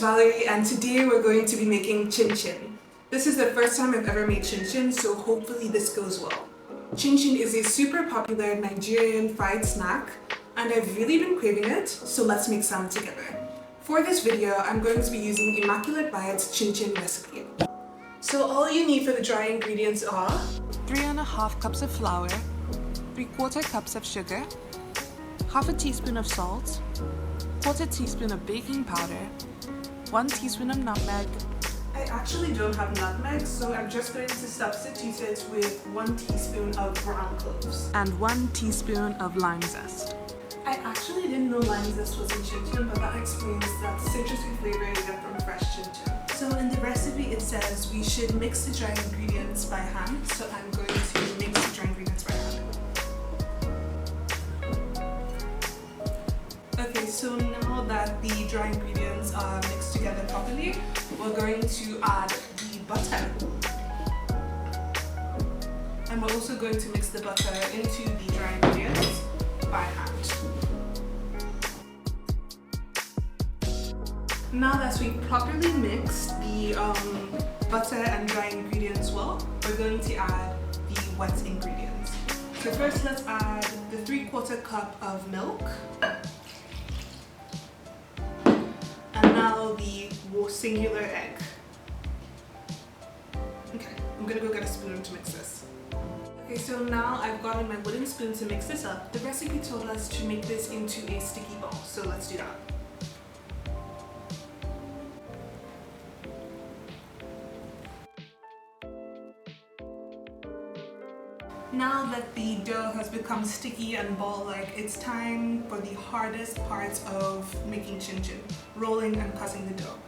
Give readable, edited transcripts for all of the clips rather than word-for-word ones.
Valerie, and today we're going to be making Chin Chin. This is the first time I've ever made Chin Chin, so hopefully this goes well. Chin Chin is a super popular Nigerian fried snack, and I've really been craving it, so let's make some together. For this video, I'm going to be using Immaculate Bites Chin Chin recipe. So all you need for the dry ingredients are 3.5 cups of flour, 3/4 cups of sugar, half a teaspoon of salt, 1/4 teaspoon of baking powder, 1 teaspoon of nutmeg. I actually don't have nutmeg, so I'm just going to substitute it with 1 teaspoon of ground cloves. And 1 teaspoon of lime zest. I actually didn't know lime zest was in Chin Chin, but that explains that citrusy flavor you get from fresh Chin Chin. So in the recipe it says we should mix the dry ingredients by hand, so I'm going to mix the dry ingredients by hand. Okay, so now that the dry ingredients are mixed together properly, we're going to add the butter. And we're also going to mix the butter into the dry ingredients by hand. Now that we've properly mixed the butter and dry ingredients well, we're going to add the wet ingredients. So first let's add the 3/4 cup of milk. And now the singular egg. Okay, I'm gonna go get a spoon to mix this. Okay, so now I've gotten my wooden spoon to mix this up. The recipe told us to make this into a sticky ball, so let's do that. Now that the dough has become sticky and ball-like, it's time for the hardest parts of making Chin Chin, rolling and cutting the dough.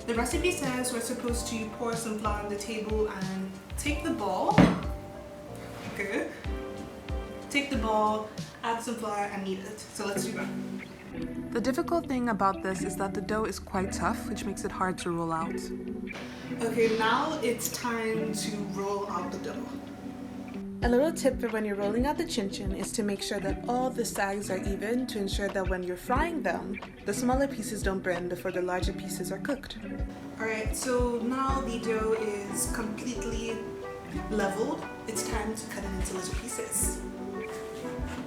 The recipe says we're supposed to pour some flour on the table and take the ball, okay, take the ball, add some flour and knead it. So let's do that. The difficult thing about this is that the dough is quite tough, which makes it hard to roll out. Okay, now it's time to roll out the dough. A little tip for when you're rolling out the Chin Chin is to make sure that all the sides are even to ensure that when you're frying them, the smaller pieces don't burn before the larger pieces are cooked. Alright, so now the dough is completely leveled. It's time to cut it into little pieces.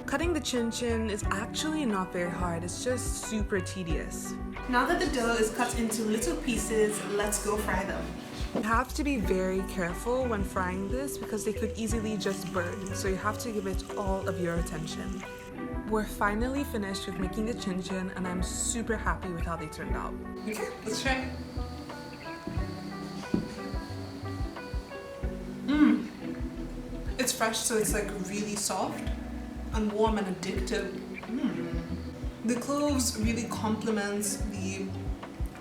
Cutting the Chin Chin is actually not very hard, it's just super tedious. Now that the dough is cut into little pieces, let's go fry them. You have to be very careful when frying this because they could easily just burn, so you have to give it all of your attention. We're finally finished with making the Chin Chin and I'm super happy with how they turned out. Okay, let's try it. It's fresh, so it's like really soft and warm and addictive. The cloves really complements the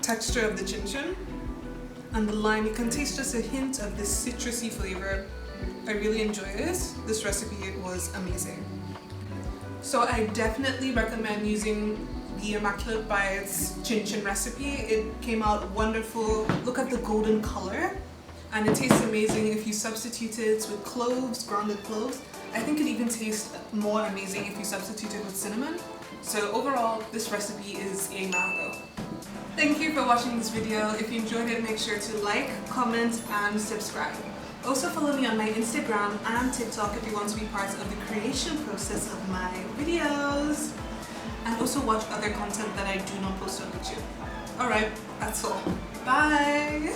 texture of the Chin Chin. And the lime, you can taste just a hint of this citrusy flavor. I really enjoy this. This recipe was amazing. So I definitely recommend using the Immaculate Bites Chin Chin recipe. It came out wonderful. Look at the golden color. And it tastes amazing if you substitute it with cloves, grounded cloves. I think it even tastes more amazing if you substitute it with cinnamon. So overall, this recipe is a mango. Thank you for watching this video. If you enjoyed it, make sure to like, comment, and subscribe. Also follow me on my Instagram and TikTok if you want to be part of the creation process of my videos. And also watch other content that I do not post on YouTube. Alright, that's all. Bye!